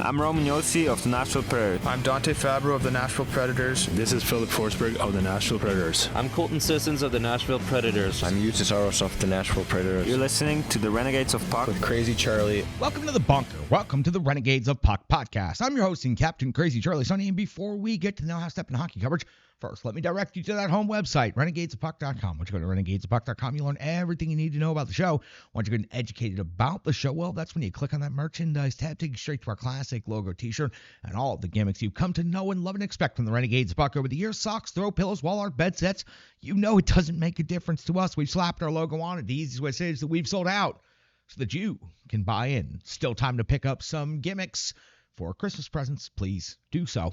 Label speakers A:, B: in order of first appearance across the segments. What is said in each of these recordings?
A: I'm Roman Yossi of the Nashville Predators.
B: I'm Dante Fabro of the Nashville Predators.
C: This is Philip Forsberg of the Nashville Predators.
D: I'm Colton Sissons of the Nashville Predators.
E: I'm Eustace Aros of the Nashville Predators.
A: You're listening to the Renegades of Puck
C: with Crazy Charlie.
F: Welcome to the bunker. Welcome to the Renegades of Puck podcast. I'm your host and Captain Crazy Charlie Saunier, and before we get to the Now Half Step in hockey coverage, first, let me direct you to that home website, renegadesofpuck.com. Once you go to renegadesofpuck.com, you learn everything you need to know about the show. Once you're getting educated about the show, well, that's when you click on that merchandise tab, take you straight to our classic logo t-shirt and all of the gimmicks you've come to know and love and expect from the Renegades of Puck over the years. Socks, throw pillows, wall art, bed sets. You know it doesn't make a difference to us. We've slapped our logo on it. The easiest way to say it is that we've sold out so that you can buy in. Still time to pick up some gimmicks for Christmas presents. Please do so.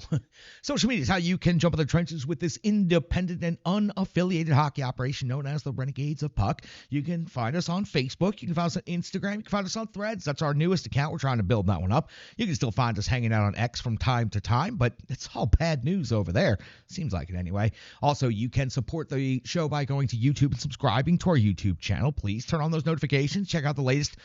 F: Social media is how you can jump in the trenches with this independent and unaffiliated hockey operation known as the Renegades of Puck. You can find us on Facebook. You can find us on Instagram. You can find us on Threads. That's our newest account. We're trying to build that one up. You can still find us hanging out on X from time to time, but it's all bad news over there. Seems like it anyway. Also, you can support the show by going to YouTube and subscribing to our YouTube channel. Please turn on those notifications. Check out the latest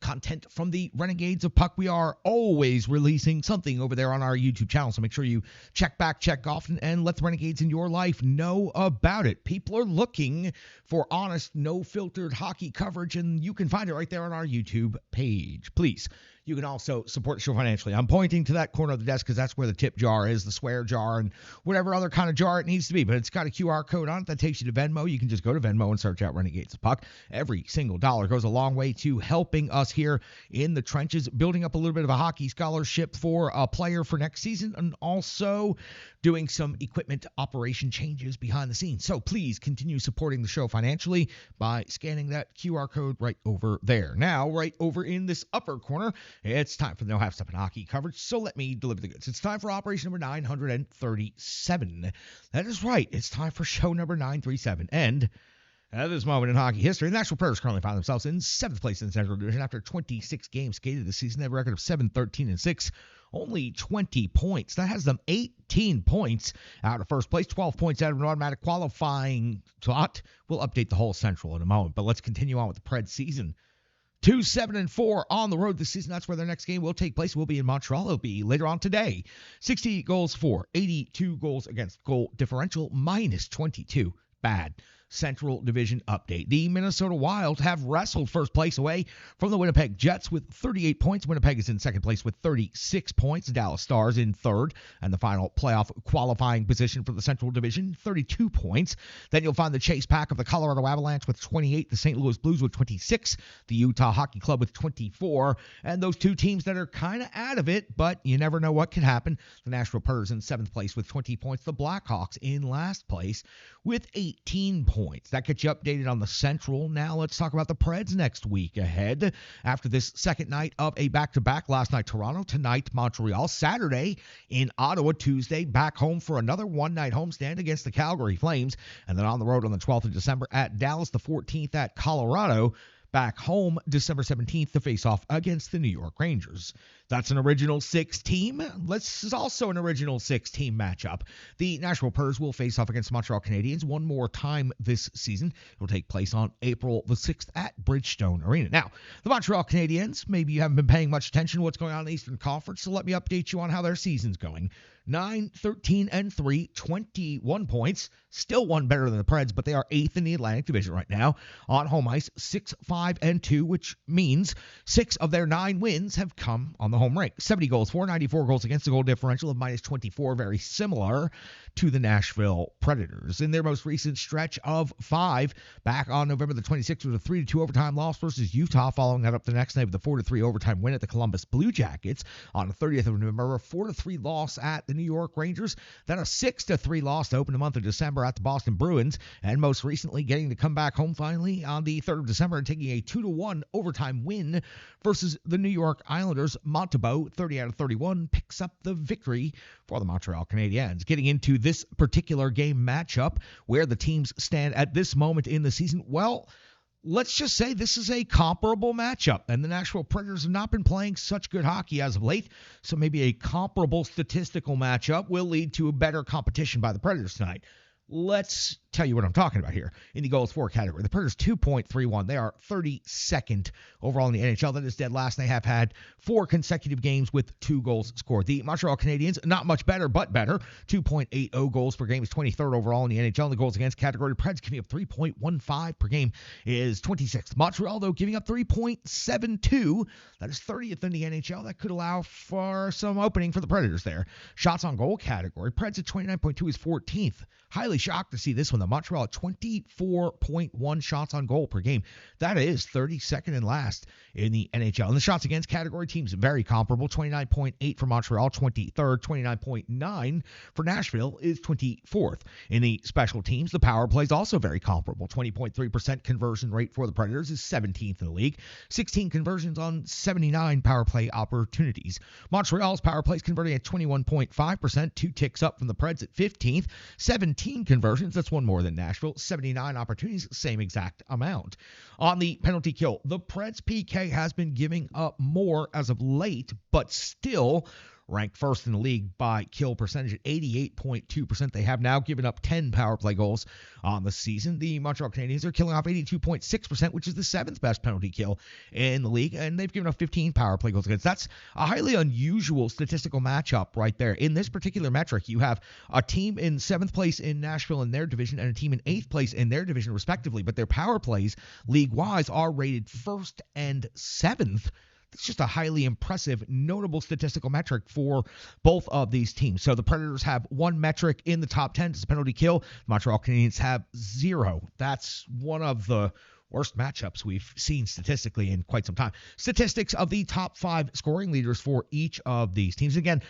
F: content from the Renegades of Puck. We are always releasing something over there on our YouTube channel, so make sure you check back, check off, and let the Renegades in your life know about it. People are looking for honest, no-filtered hockey coverage, and you can find it right there on our YouTube page. Please, you can also support the show financially. I'm pointing to that corner of the desk because that's where the tip jar is, the swear jar, and whatever other kind of jar it needs to be. But it's got a QR code on it that takes you to Venmo. You can just go to Venmo and search out Renegades of Puck. Every single dollar goes a long way to helping us here in the trenches, building up a little bit of a hockey scholarship for a player for next season, and also doing some equipment operation changes behind the scenes. So please continue supporting the show financially by scanning that QR code right over there. Now, right over in this upper corner, it's time for the No Half Step in hockey coverage, so let me deliver the goods. It's time for operation number 937. That is right. It's time for show number 937. And at this moment in hockey history, the Nashville Predators currently find themselves in 7th place in the Central Division after 26 games skated this season. They have a record of 7-13-6. Only 20 points. That has them 18 points out of first place, 12 points out of an automatic qualifying slot. We'll update the whole Central in a moment, but let's continue on with the Preds season. 2-7-4 on the road this season. That's where their next game will take place. We'll be in Montreal. It'll be later on today. 68 goals for, 82 goals against, goal differential minus 22. Bad. Central Division update. The Minnesota Wild have wrestled first place away from the Winnipeg Jets with 38 points. Winnipeg is in second place with 36 points. Dallas Stars in third, and the final playoff qualifying position for the Central Division, 32 points. Then you'll find the chase pack of the Colorado Avalanche with 28, the St. Louis Blues with 26, the Utah Hockey Club with 24, and those two teams that are kind of out of it, but you never know what can happen. The Nashville Predators in 7th place with 20 points. The Blackhawks in last place with 18 points. That gets you updated on the Central. Now let's talk about the Preds next week ahead. After this second night of a back-to-back, last night Toronto, tonight Montreal, Saturday in Ottawa, Tuesday back home for another one-night homestand against the Calgary Flames, and then on the road on the 12th of December at Dallas, the 14th at Colorado. Back home December 17th to face off against the New York Rangers. That's an original 6 team. This is also an original 6 team matchup. The Nashville Predators will face off against the Montreal Canadiens one more time this season. It will take place on April the 6th at Bridgestone Arena. Now, the Montreal Canadiens, maybe you haven't been paying much attention to what's going on in the Eastern Conference, so let me update you on how their season's going. 9-13-3, 21 points. Still one better than the Preds, but they are 8th in the Atlantic Division right now. On home ice, 6-5-2, which means 6 of their 9 wins have come on the home rink. 70 goals for, 94 goals against, the goal differential of minus 24, very similar to the Nashville Predators. In their most recent stretch of 5, back on November the 26th, was a 3-2 overtime loss versus Utah, following that up the next night with a 4-3 overtime win at the Columbus Blue Jackets. On the 30th of November, a 4-3 loss at the New York Rangers, then a 6-3 loss to open the month of December at the Boston Bruins, and most recently getting to come back home finally on the 3rd of December and taking a 2-1 overtime win versus the New York Islanders. Montebo, 30 out of 31, picks up the victory for the Montreal Canadiens. Getting into this particular game matchup, where the teams stand at this moment in the season, well, let's just say this is a comparable matchup, and the Nashville Predators have not been playing such good hockey as of late, so maybe a comparable statistical matchup will lead to a better competition by the Predators tonight. Let's tell you what I'm talking about here. In the goals for category, the Predators 2.31. They are 32nd overall in the NHL. That is dead last. They have had 4 consecutive games with 2 goals scored. The Montreal Canadiens, not much better, but better. 2.80 goals per game is 23rd overall in the NHL. In the goals against category, the Preds giving up 3.15 per game is 26th. Montreal, though, giving up 3.72. That is 30th in the NHL. That could allow for some opening for the Predators there. Shots on goal category, Preds at 29.2 is 14th. Highly shocked to see this one. The Montreal at 24.1 shots on goal per game. That is 32nd and last in the NHL. And the shots against category teams, very comparable. 29.8 for Montreal, 23rd. 29.9 for Nashville is 24th. In the special teams, the power play is also very comparable. 20.3% conversion rate for the Predators is 17th in the league. 16 conversions on 79 power play opportunities. Montreal's power play is converting at 21.5%, 2 ticks up from the Preds at 15th. 17 conversions, that's one more than Nashville. 79 opportunities, same exact amount. On the penalty kill, the Preds PK has been giving up more as of late, but still ranked first in the league by kill percentage at 88.2%. They have now given up 10 power play goals on the season. The Montreal Canadiens are killing off 82.6%, which is the 7th best penalty kill in the league, and they've given up 15 power play goals against. That's a highly unusual statistical matchup right there. In this particular metric, you have a team in 7th place in Nashville in their division and a team in 8th place in their division, respectively, but their power plays league-wise are rated 1st and 7th. It's just a highly impressive, notable statistical metric for both of these teams. So the Predators have 1 metric in the top 10. It's a penalty kill. Montreal Canadiens have 0. That's one of the worst matchups we've seen statistically in quite some time. Statistics of the top 5 scoring leaders for each of these teams. Again,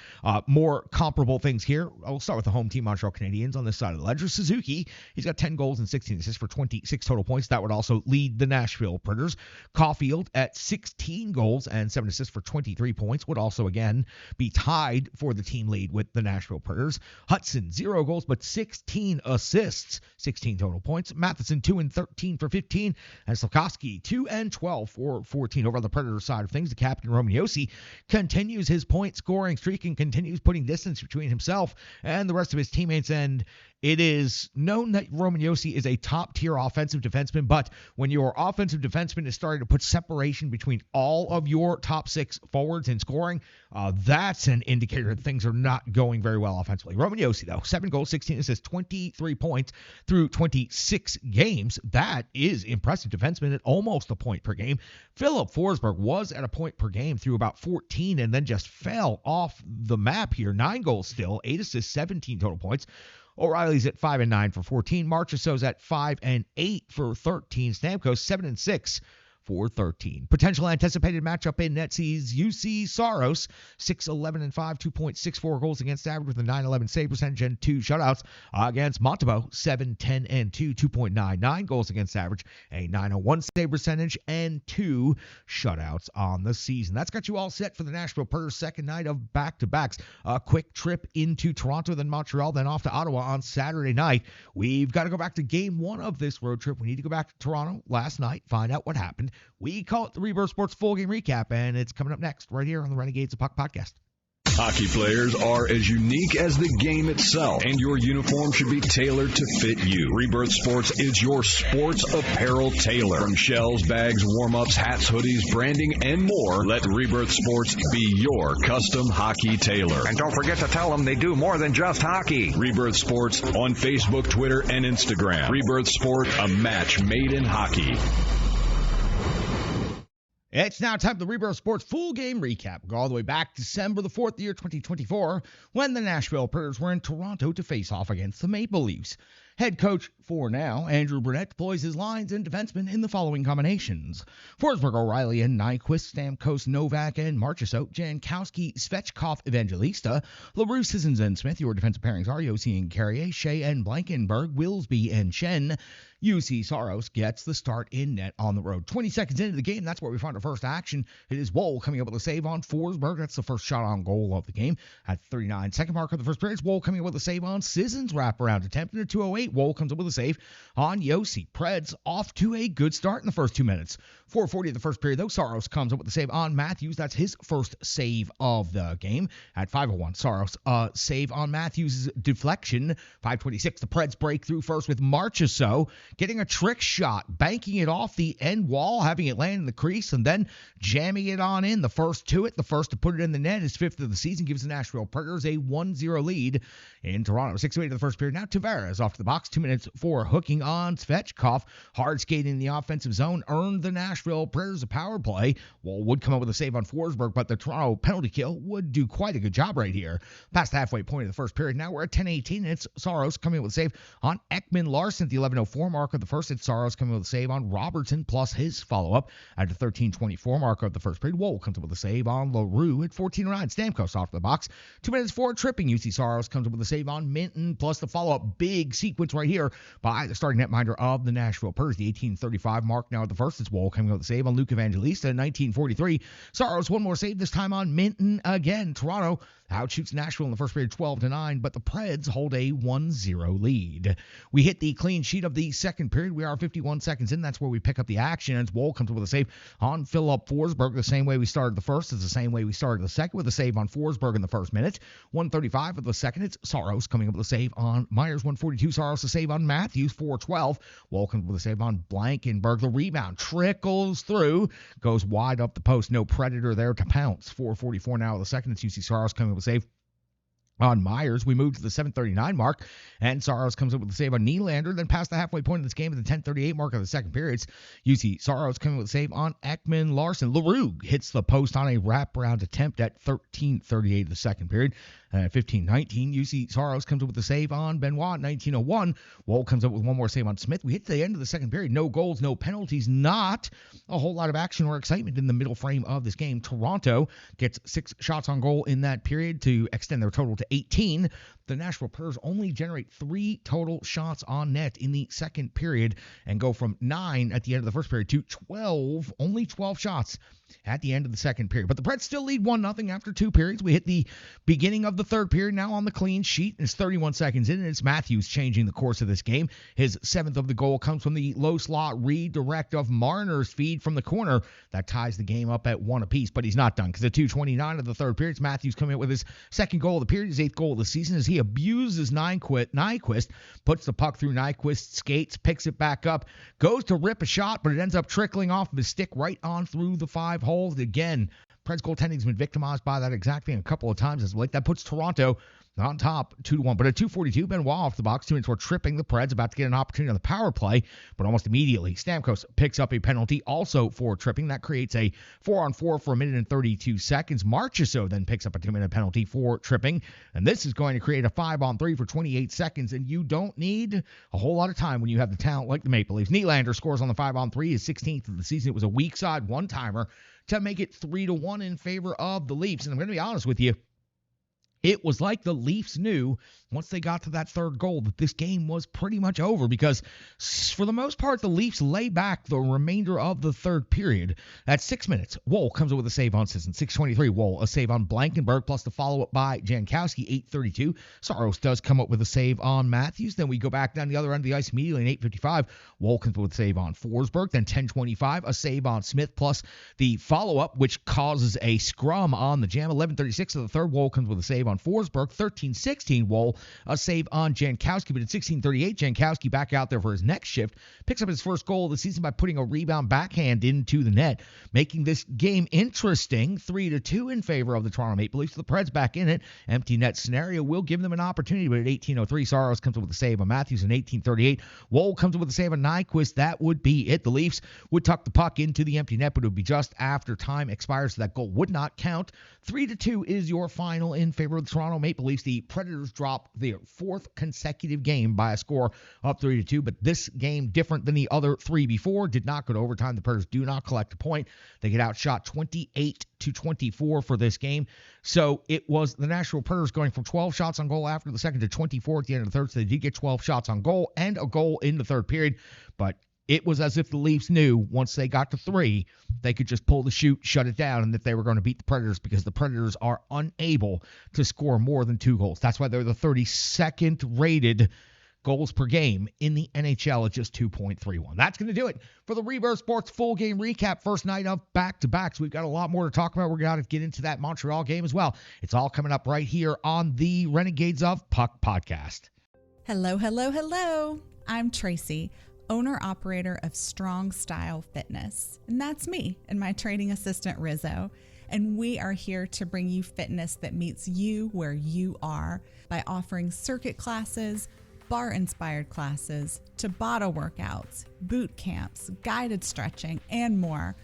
F: more comparable things here. I'll start with the home team, Montreal Canadiens, on this side of the ledger. Suzuki, he's got 10 goals and 16 assists for 26 total points. That would also lead the Nashville Predators. Caulfield at 16 goals and 7 assists for 23 points would also, again, be tied for the team lead with the Nashville Predators. Hudson, 0 goals, but 16 assists, 16 total points. Matheson, 2 and 13 for 15. And Slafkovsky, 2 and 12 for 14. Over on the Predator side of things, the captain, Roman Josi, continues his point-scoring streak and continues putting distance between himself and the rest of his teammates. And it is known that Roman Josi is a top-tier offensive defenseman, but when your offensive defenseman is starting to put separation between all of your top 6 forwards in scoring, that's an indicator that things are not going very well offensively. Roman Josi, though, 7 goals, 16 assists, 23 points through 26 games. That is impressive defenseman at almost a point per game. Philip Forsberg was at a point per game through about 14 and then just fell off the map here. 9 goals still, 8 assists, 17 total points. O'Reilly's at 5 and 9 for 14. Marchessault's at 5 and 8 for 13. Stamkos 7 and 6 for 13. Potential anticipated matchup in net sees UC Saros 6-11 and 5, 2.64 goals against average with a 9-11 save percentage and 2 shutouts. Against Montebo 7-10 and 2, 2.99 goals against average, a 901 save percentage and 2 shutouts on the season. That's got you all set for the Nashville Predators' second night of back-to-backs. A quick trip into Toronto, then Montreal, then off to Ottawa on Saturday night. We've got to go back to game 1 of this road trip. We need to go back to Toronto last night, find out what happened. We call it the Rebirth Sports Full Game Recap, and it's coming up next right here on the Renegades of Puck podcast.
G: Hockey players are as unique as the game itself, and your uniform should be tailored to fit you. Rebirth Sports is your sports apparel tailor. From shells, bags, warm-ups, hats, hoodies, branding, and more, let Rebirth Sports be your custom hockey tailor.
H: And don't forget to tell them they do more than just hockey.
G: Rebirth Sports on Facebook, Twitter, and Instagram. Rebirth Sport, a match made in hockey.
F: It's now time for the Rebirth Sports Full Game Recap. Go all the way back December the 4th, year 2024, when the Nashville Predators were in Toronto to face off against the Maple Leafs. Head coach for now, Andrew Brunette, deploys his lines and defensemen in the following combinations: Forsberg, O'Reilly, and Nyquist, Stamkos, Novak, and Marchessault, Jankowski, Svechkov, Evangelista, LaRue, Sissons, and Smith. Your defensive pairings are Josi and Carrier, Shea and Blankenberg, Willsby and Chen. UC Saros gets the start in net on the road. 20 seconds into the game, that's where we find our first action. It is Woll coming up with a save on Forsberg. That's the first shot on goal of the game. At 39 second mark of the first period, it's Woll coming up with a save on Sissons wraparound attempt. And at 2:08, 8. Woll comes up with a save on Yossi. Preds off to a good start in the first 2 minutes. 4:40 of the first period, though. Saros comes up with a save on Matthews. That's his first save of the game. At 5:01, Saros save on Matthews' deflection. 5:26, the Preds break through first with Marchessault getting a trick shot, banking it off the end wall, having it land in the crease, and then jamming it on in. The first to it, the first to put it in the net, his 5th of the season, gives the Nashville Predators a 1-0 lead in Toronto. 6:08 of the first period. Now Tavares off to the box. 2 minutes for hooking on Svechkov. Hard skating in the offensive zone earned the Nashville Predators a power play. Woll would come up with a save on Forsberg, but the Toronto penalty kill would do quite a good job right here. Past the halfway point of the first period. Now we're at 10:18. It's Saros coming up with a save on Ekman Larson at the 11:04 mark of the first. It's Saros coming with a save on Robertson plus his follow-up at the 13:24 mark of the first period. Woll comes up with a save on LaRue at 14:09. Stamkos off the box. 2 minutes for tripping. UC Saros comes up with a save on Minton plus the follow-up. Big sequence right here by the starting netminder of the Nashville Predators. The 18:35 mark now at the first. It's Woll coming up with a save on Luke Evangelista at 19:43. Saros one more save, this time on Minton again. Toronto outshoots Nashville in the first period 12-9, but the Preds hold a 1-0 lead. We hit the clean sheet of the second period. We are 51 seconds in. That's where we pick up the action. And Woll comes up with a save on Philip Forsberg. The same way we started the first is the same way we started the second, with a save on Forsberg in the first minute. 1:35 of the second. It's Saros coming up with a save on Myers. 1:42. Saros a save on Matthews. 4:12. Woll comes with a save on Blankenberg. The rebound trickles through, goes wide up the post. No Predator there to pounce. 4:44 now of the second. It's UC Saros coming up with a save on Myers. We move to the 7:39 mark, and Saros comes up with a save on Nylander. Then past the halfway point of this game at the 10:38 mark of the second period, UC Saros coming with a save on Ekman Larson. LaRue hits the post on a wraparound attempt at 13:38 of the second period. At 15:19, UC Saros comes up with a save on Benoit. 19:01, Woll comes up with one more save on Smith. We hit the end of the second period. No goals, no penalties. Not a whole lot of action or excitement in the middle frame of this game. Toronto gets 6 shots on goal in that period to extend their total to 18. The Nashville Predators only generate 3 total shots on net in the second period and go from 9 at the end of the first period to 12, only 12 shots at the end of the second period. But the Preds still lead 1-0 after 2 periods. We hit the beginning of the third period now on the clean sheet. It's 31 seconds in, and it's Matthews changing the course of this game. His 7th of the goal comes from the low slot redirect of Marner's feed from the corner. That ties the game up at 1 apiece, but he's not done because at 2:29 of the third period, it's Matthews coming up with his 2nd goal of the period, his 8th goal of the season, as he abuses Nyquist, puts the puck through Nyquist, skates, picks it back up, goes to rip a shot, but it ends up trickling off of his stick right on through the 5 holes. Again, Preds goaltending's been victimized by that exact thing a couple of times as late. That puts Toronto on top 2-1. But at 2:42, Benoit off the box. 2 minutes for tripping. The Preds about to get an opportunity on the power play, but almost immediately Stamkos picks up a penalty also for tripping. That creates a 4-on-4 for 1 minute and 32 seconds. Marchessault then picks up a 2-minute penalty for tripping, and this is going to create a 5-on-3 for 28 seconds, and you don't need a whole lot of time when you have the talent like the Maple Leafs. Nylander scores on the 5-on-3, his 16th of the season. It was a weak side one-timer to make it 3-1 in favor of the Leafs, and I'm going to be honest with you, it was like the Leafs knew once they got to that third goal that this game was pretty much over, because for the most part, the Leafs lay back the remainder of the third period. At 6 minutes, Woll comes up with a save on Sisson. 6:23, Woll, a save on Blankenberg, plus the follow-up by Jankowski. 8:32, Saros does come up with a save on Matthews. Then we go back down the other end of the ice immediately in 8:55. Woll comes up with a save on Forsberg. Then 10:25, a save on Smith, plus the follow-up, which causes a scrum on the jam. 11:36 of the third, Woll comes with a save on Forsberg. 13:16, Woll, a save on Jankowski, but at 16:38, Jankowski back out there for his next shift, picks up his first goal of the season by putting a rebound backhand into the net, making this game interesting. 3-2 in favor of the Toronto Maple Leafs. The Preds back in it. Empty net scenario will give them an opportunity, but at 18:03, Saros comes up with a save on Matthews. And 18:38, Woll comes up with a save on Nyquist. That would be it. The Leafs would tuck the puck into the empty net, but it would be just after time expires, so that goal would not count. 3-2 is your final in favor of the Toronto Maple Leafs. The Predators drop their 4th consecutive game by a score of 3-2, but this game, different than the other 3 before, did not go to overtime. The Predators do not collect a point. They get outshot 28-24 for this game. So it was the Nashville Predators going from 12 shots on goal after the second to 24 at the end of the third. So they did get 12 shots on goal and a goal in the third period, but it was as if the Leafs knew once they got to 3, they could just pull the chute, shut it down, and that they were going to beat the Predators, because the Predators are unable to score more than 2 goals. That's why they're the 32nd rated goals per game in the NHL at just 2.31. That's going to do it for the Rebirth Sports full game recap. First night of back-to-backs. We've got a lot more to talk about. We're going to get into that Montreal game as well. It's all coming up right here on the Renegades of Puck podcast.
I: Hello, hello, hello. I'm Tracy, owner-operator of Strong Style Fitness. And that's me and my training assistant, Rizzo. And we are here to bring you fitness that meets you where you are by offering circuit classes, bar-inspired classes, Tabata workouts, boot camps, guided stretching, and more,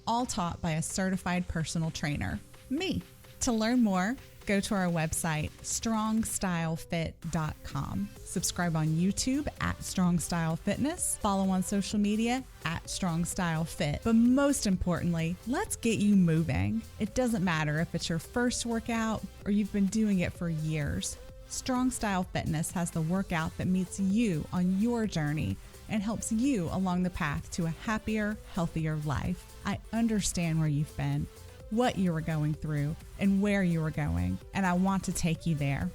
I: all taught by a certified personal trainer, me. To learn more, go to our website, strongstylefit.com. Subscribe on YouTube at Strong Style Fitness. Follow on social media at Strong Style Fit. But most importantly, let's get you moving. It doesn't matter if it's your first workout or you've been doing it for years. Strong Style Fitness has the workout that meets you on your journey and helps you along the path to a happier, healthier life. I understand where you've been, what you were going through, and where you were going, and I want to take you there.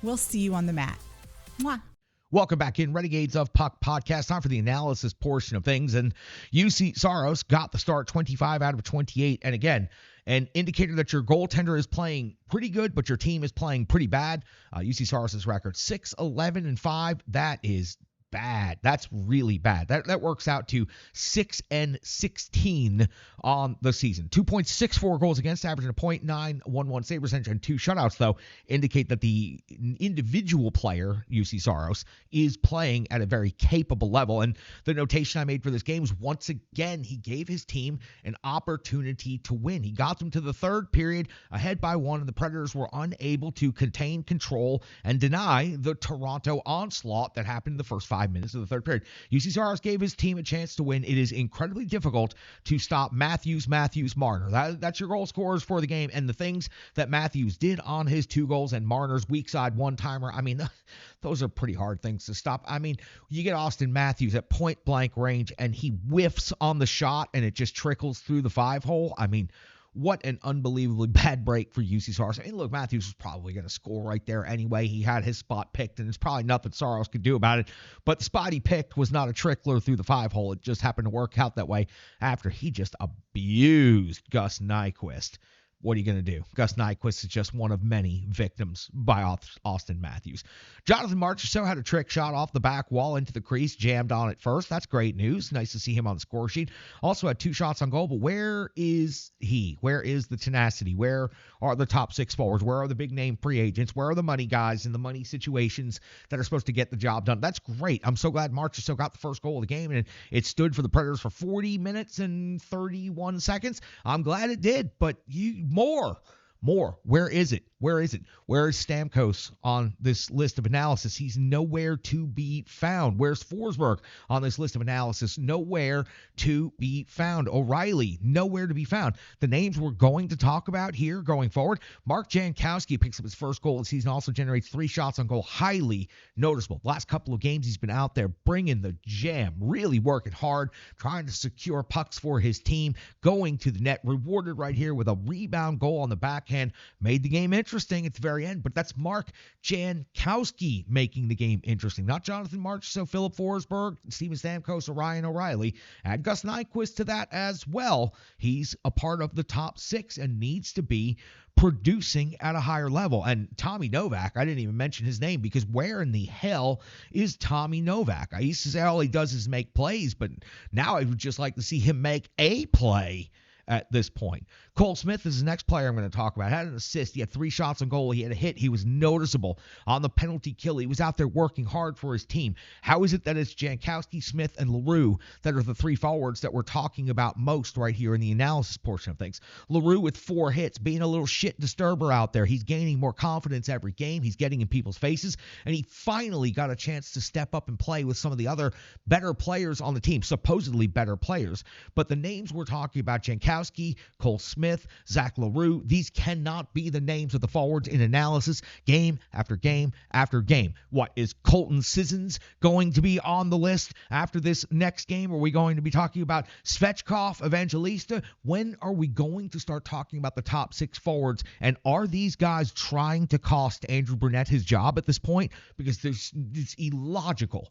I: We'll see you on the mat. Mwah.
F: Welcome back in Renegades of Puck podcast. Time for the analysis portion of things, and UC Saros got the start, 25 out of 28, and again, an indicator that your goaltender is playing pretty good, but your team is playing pretty bad. UC Saros' record, 6-11-5. That is bad. That's really bad. That works out to 6-16 on the season. 2.64 goals against, averaging a .911 save percentage, and 2 shutouts, though, indicate that the individual player, UC Saros, is playing at a very capable level. And the notation I made for this game was, once again, he gave his team an opportunity to win. He got them to the third period ahead by 1, and the Predators were unable to contain, control, and deny the Toronto onslaught that happened in the first 5 minutes of the third period. UC Saros gave his team a chance to win. It is incredibly difficult to stop Matthews, Marner. That's your goal scorers for the game. And the things that Matthews did on his 2 goals and Marner's weak side one-timer, I mean, those are pretty hard things to stop. I mean, you get Austin Matthews at point-blank range, and he whiffs on the shot, and it just trickles through the 5-hole. I mean, what an unbelievably bad break for UC Saros. I mean, look, Matthews was probably going to score right there anyway. He had his spot picked, and there's probably nothing Saros could do about it. But the spot he picked was not a trickler through the 5-hole. It just happened to work out that way after he just abused Gus Nyquist. What are you going to do? Gus Nyquist is just one of many victims by Austin Matthews. Jonathan Marchessault had a trick shot off the back wall into the crease, jammed on it first. That's great news. Nice to see him on the score sheet. Also had 2 shots on goal, but where is he? Where is the tenacity? Where are the top 6 forwards? Where are the big-name free agents? Where are the money guys in the money situations that are supposed to get the job done? That's great. I'm so glad Marchessault got the first goal of the game, and it stood for the Predators for 40 minutes and 31 seconds. I'm glad it did, but more. Where is it? Where is Stamkos on this list of analysis? He's nowhere to be found. Where's Forsberg on this list of analysis? Nowhere to be found. O'Reilly, nowhere to be found. The names we're going to talk about here going forward, Mark Jankowski picks up his first goal of the season, also generates 3 shots on goal. Highly noticeable. Last couple of games he's been out there bringing the jam, really working hard, trying to secure pucks for his team, going to the net, rewarded right here with a rebound goal on the backhand. Made the game interesting at the very end, but that's Mark Jankowski making the game interesting. Not Jonathan Marchessault, Philip Forsberg, Steven Stamkos, or Ryan O'Reilly. Add Gus Nyquist to that as well. He's a part of the top 6 and needs to be producing at a higher level. And Tommy Novak, I didn't even mention his name because where in the hell is Tommy Novak? I used to say all he does is make plays, but now I would just like to see him make a play at this point. Cole Smith is the next player I'm going to talk about. Had an assist. He had 3 shots on goal. He had a hit. He was noticeable on the penalty kill. He was out there working hard for his team. How is it that it's Jankowski, Smith, and LaRue that are the 3 forwards that we're talking about most right here in the analysis portion of things? LaRue with 4 hits, being a little shit disturber out there. He's gaining more confidence every game. He's getting in people's faces, and he finally got a chance to step up and play with some of the other better players on the team, supposedly better players. But the names we're talking about, Jankowski, Jankowski, Cole Smith, Zach LaRue. These cannot be the names of the forwards in analysis game after game after game. What, is Colton Sissons going to be on the list after this next game? Are we going to be talking about Svechkov, Evangelista? When are we going to start talking about the top 6 forwards? And are these guys trying to cost Andrew Brunette his job at this point? Because it's illogical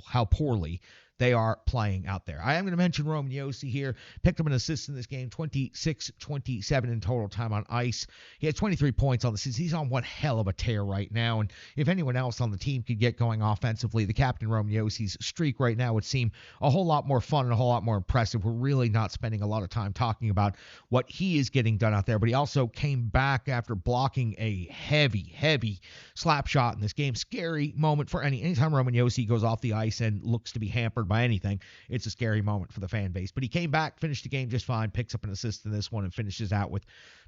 F: how poorly they are playing out there. I am going to mention Roman Josi here. Picked up an assist in this game, 26-27 in total time on ice. He had 23 points on the season. He's on one hell of a tear right now. And if anyone else on the team could get going offensively, the captain Roman Josi's streak right now would seem a whole lot more fun and a whole lot more impressive. We're really not spending a lot of time talking about what he is getting done out there. But he also came back after blocking a heavy slap shot in this game. Scary moment for anytime Roman Josi goes off the ice and looks to be hampered by anything. It's a scary moment for the fan base. But he came back, finished the game just fine, picks up an assist in this one, and finishes out with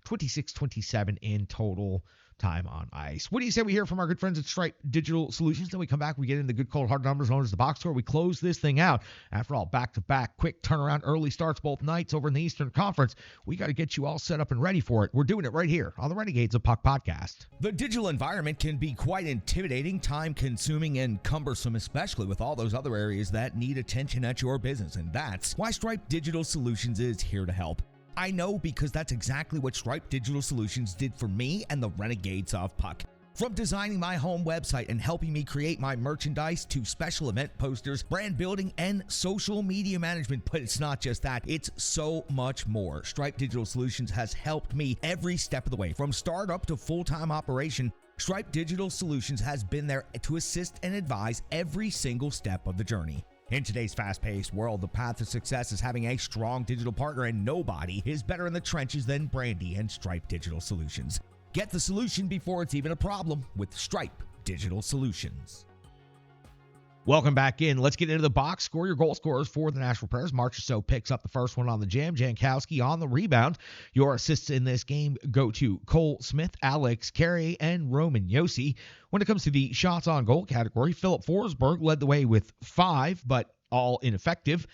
F: 26-27 in total time on ice. What do you say we hear from our good friends at Stripe Digital Solutions? Then we come back, we get in the good cold hard numbers known as the box score. We close this thing out. After all, back-to-back, quick turnaround, early starts both nights over in the Eastern Conference. We got to get you all set up and ready for it. We're doing it right here on the Renegades of Puck podcast.
J: The digital environment can be quite intimidating, time-consuming, and cumbersome, especially with all those other areas that need attention at your business. And that's why Stripe Digital Solutions is here to help. I know, because that's exactly what Stripe Digital Solutions did for me and the Renegades of Puck. From designing my home website and helping me create my merchandise to special event posters, brand building, and social media management. But it's not just that, it's so much more. Stripe Digital Solutions has helped me every step of the way. From startup to full-time operation, Stripe Digital Solutions has been there to assist and advise every single step of the journey. In today's fast-paced world, the path to success is having a strong digital partner, and nobody is better in the trenches than Brandy and Stripe Digital Solutions. Get the solution before it's even a problem with Stripe Digital Solutions.
F: Welcome back in. Let's get into the box score. Your goal scorers for the Nashville Predators. Marchessault picks up the first one on the jam. Jankowski on the rebound. Your assists in this game go to Cole Smith, Alex Carey, and Roman Josi. When it comes to the shots on goal category, Philip Forsberg led the way with 5, but all ineffective.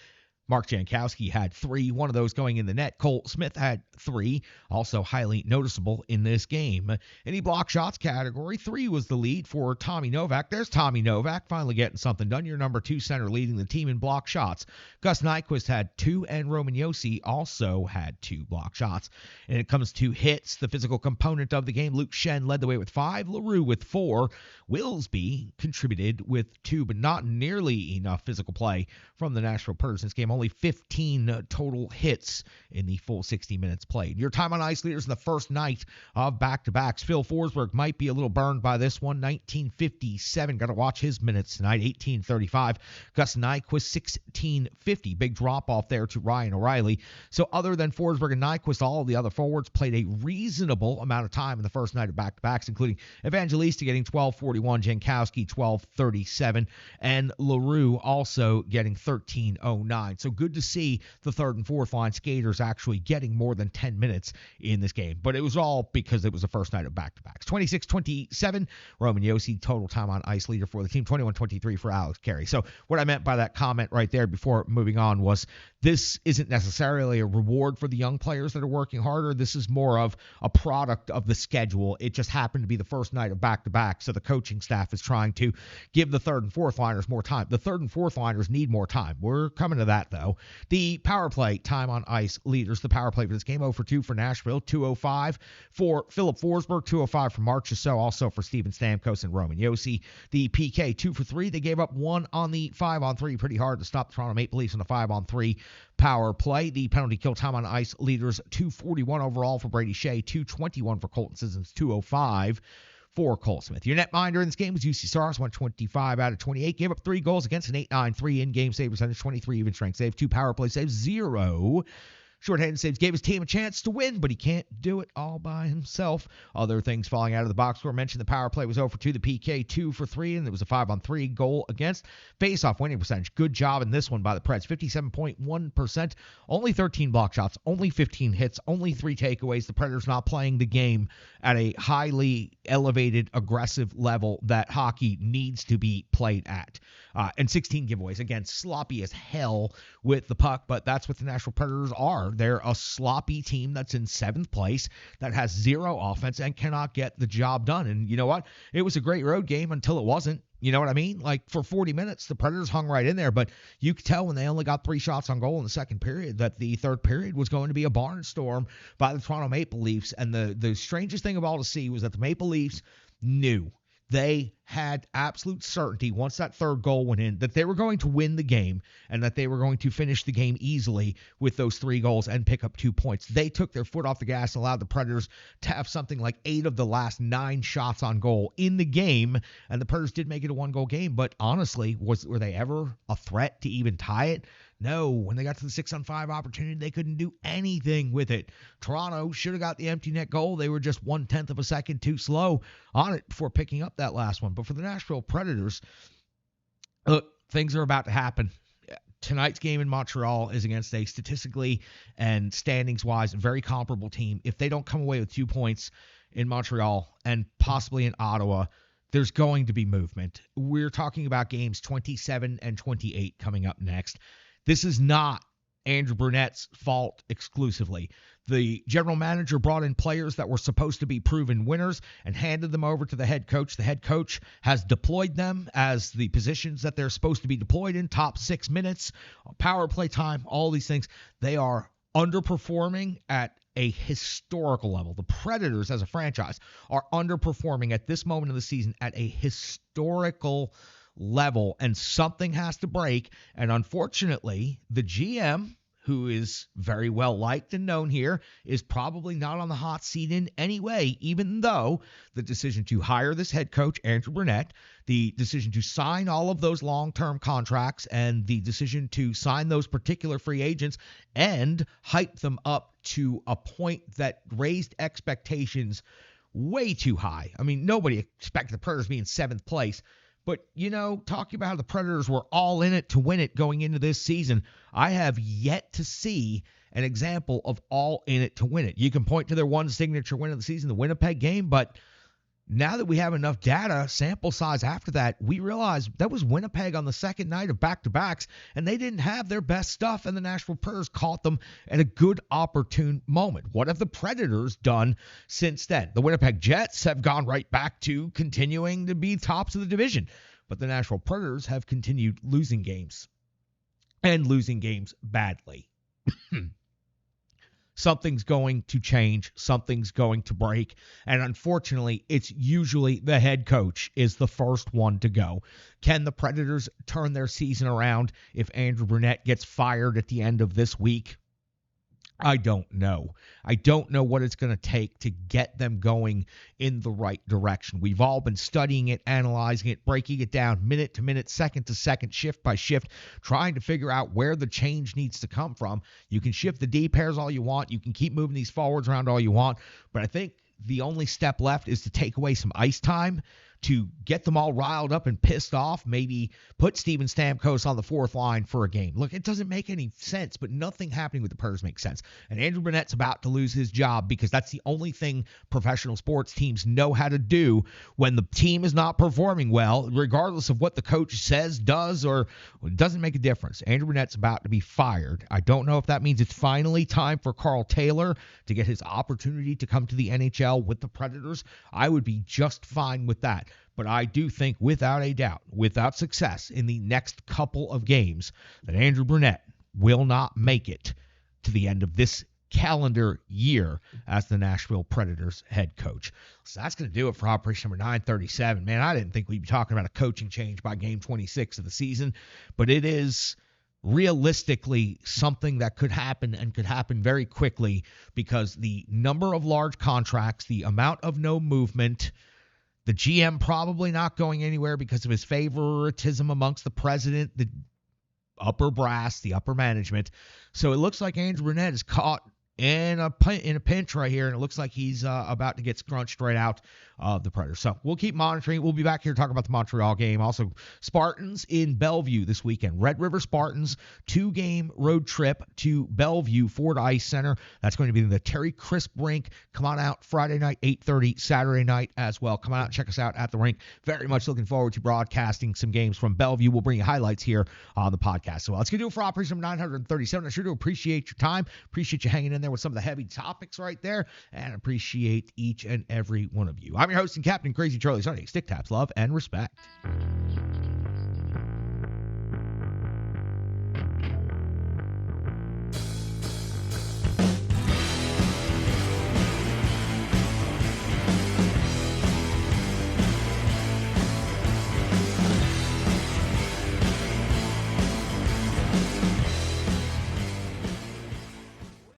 F: Mark Jankowski had 3, one of those going in the net. Cole Smith had 3, also highly noticeable in this game. In the block shots category, 3 was the lead for Tommy Novak. There's Tommy Novak, finally getting something done. Your number 2 center leading the team in block shots. Gus Nyquist had 2, and Roman Josi also had 2 block shots. And it comes to hits, the physical component of the game. Luke Shen led the way with 5, LaRue with 4. Willsby contributed with 2, but not nearly enough physical play from the Nashville Predators in this game. Only 15 total hits in the full 60 minutes played. Your time on ice leaders in the first night of back-to-backs. Phil Forsberg might be a little burned by this one. 1957. Got to watch his minutes tonight. 1835. Gus Nyquist, 1650. Big drop-off there to Ryan O'Reilly. So other than Forsberg and Nyquist, all of the other forwards played a reasonable amount of time in the first night of back-to-backs, including Evangelista getting 12:41, Jankowski 12:37, and LaRue also getting 13:09. So good to see the third and fourth line skaters actually getting more than 10 minutes in this game. But it was all because it was the first night of back-to-backs. 26-27, Roman Josi, total time on ice leader for the team. 21-23 for Alex Carey. So what I meant by that comment right there before moving on was this isn't necessarily a reward for the young players that are working harder. This is more of a product of the schedule. It just happened to be the first night of back-to-back, so the coaching staff is trying to give the third and fourth liners more time. The third and fourth liners need more time. We're coming to that, though. The power play time on ice leaders. The power play for this game, 0-for-2 for Nashville, 205 for Philip Forsberg, 205 for Marchessault, also for Steven Stamkos and Roman Josi. The PK, 2-for-3. They gave up 1 on the 5-on-3. Pretty hard to stop the Toronto Maple Leafs on the 5-on-3 power play. The penalty kill time on ice leaders, 241 overall for Brady Shea, 221 for Colton Sissons, 205 for Cole Smith. Your netminder in this game was UC Saros, 125 out of 28. Gave up 3 goals against an 8.93 in-game save percentage, 23 even strength save, 2 power play saves, 0 shorthanded saves. Gave his team a chance to win, but he can't do it all by himself. Other things falling out of the box score mentioned: the power play was 0-for-2, the PK 2-for-3, and there was a 5-on-3 goal against. Face-off winning percentage, good job in this one by the Preds, 57.1%. Only 13 block shots, only 15 hits, only 3 takeaways. The Predators not playing the game at a highly elevated, aggressive level that hockey needs to be played at. And 16 giveaways. Again, sloppy as hell with the puck, but that's what the Nashville Predators are. They're a sloppy team that's in 7th place, that has 0 offense and cannot get the job done. And you know what? It was a great road game until it wasn't. You know what I mean? Like, for 40 minutes, the Predators hung right in there, but you could tell when they only got 3 shots on goal in the second period that the third period was going to be a barnstorm by the Toronto Maple Leafs. And the strangest thing of all to see was that the Maple Leafs knew. They had absolute certainty once that third goal went in that they were going to win the game and that they were going to finish the game easily with those 3 goals and pick up 2 points. They took their foot off the gas and allowed the Predators to have something like 8 of the last 9 shots on goal in the game, and the Predators did make it a 1-goal game, but honestly, were they ever a threat to even tie it? No, when they got to the 6-on-5 opportunity, they couldn't do anything with it. Toronto should have got the empty net goal. They were just 1/10 of a second too slow on it before picking up that last one. But for the Nashville Predators, look, things are about to happen. Tonight's game in Montreal is against a statistically and standings-wise very comparable team. If they don't come away with 2 points in Montreal and possibly in Ottawa, there's going to be movement. We're talking about games 27 and 28 coming up next. This is not Andrew Brunette's fault exclusively. The general manager brought in players that were supposed to be proven winners and handed them over to the head coach. The head coach has deployed them as the positions that they're supposed to be deployed in, top 6 minutes, power play time, all these things. They are underperforming at a historical level. The Predators as a franchise are underperforming at this moment of the season at a historical level, and something has to break. And unfortunately, the GM, who is very well liked and known here, is probably not on the hot seat in any way, even though the decision to hire this head coach, Andrew Brunette, the decision to sign all of those long-term contracts, and the decision to sign those particular free agents and hype them up to a point that raised expectations way too high. I mean, nobody expected the Predators to be in 7th place. But, you know, talking about how the Predators were all in it to win it going into this season, I have yet to see an example of all in it to win it. You can point to their one signature win of the season, the Winnipeg game, but now that we have enough data, sample size after that, we realize that was Winnipeg on the second night of back-to-backs, and they didn't have their best stuff, and the Nashville Predators caught them at a good, opportune moment. What have the Predators done since then? The Winnipeg Jets have gone right back to continuing to be tops of the division, but the Nashville Predators have continued losing games, and losing games badly. Something's going to change. Something's going to break. And unfortunately, it's usually the head coach is the first one to go. Can the Predators turn their season around if Andrew Brunette gets fired at the end of this week? I don't know. I don't know what it's going to take to get them going in the right direction. We've all been studying it, analyzing it, breaking it down minute to minute, second to second, shift by shift, trying to figure out where the change needs to come from. You can shift the D pairs all you want. You can keep moving these forwards around all you want. But I think the only step left is to take away some ice time to get them all riled up and pissed off, maybe put Steven Stamkos on the 4th line for a game. Look, it doesn't make any sense, but nothing happening with the Predators makes sense. And Andrew Brunette's about to lose his job because that's the only thing professional sports teams know how to do when the team is not performing well, regardless of what the coach says, does, or it doesn't make a difference. Andrew Brunette's about to be fired. I don't know if that means it's finally time for Carl Taylor to get his opportunity to come to the NHL with the Predators. I would be just fine with that. But I do think, without a doubt, without success in the next couple of games, that Andrew Brunette will not make it to the end of this calendar year as the Nashville Predators head coach. So that's going to do it for Operation Number 937. Man, I didn't think we'd be talking about a coaching change by game 26 of the season, but it is realistically something that could happen and could happen very quickly because the number of large contracts, the amount of no movement, the GM probably not going anywhere because of his favoritism amongst the president, the upper brass, the upper management. So it looks like Andrew Brunette is caught in a pinch right here, and it looks like he's about to get scrunched right out of the Predators. So we'll keep monitoring. We'll be back here to talk about the Montreal game. Also, Spartans in Bellevue this weekend. Red River Spartans, 2-game road trip to Bellevue Ford Ice Center. That's going to be the Terry Crisp rink. Come on out Friday night, 8:30, Saturday night as well. Come on out and check us out at the rink. Very much looking forward to broadcasting some games from Bellevue. We'll bring you highlights here on the podcast. So let's get to it for Operation 937. I sure do appreciate your time. Appreciate you hanging in there with some of the heavy topics right there, and appreciate each and every one of you. I'm your host and captain, Crazy Charlie Saunier. Stick taps, love, and respect.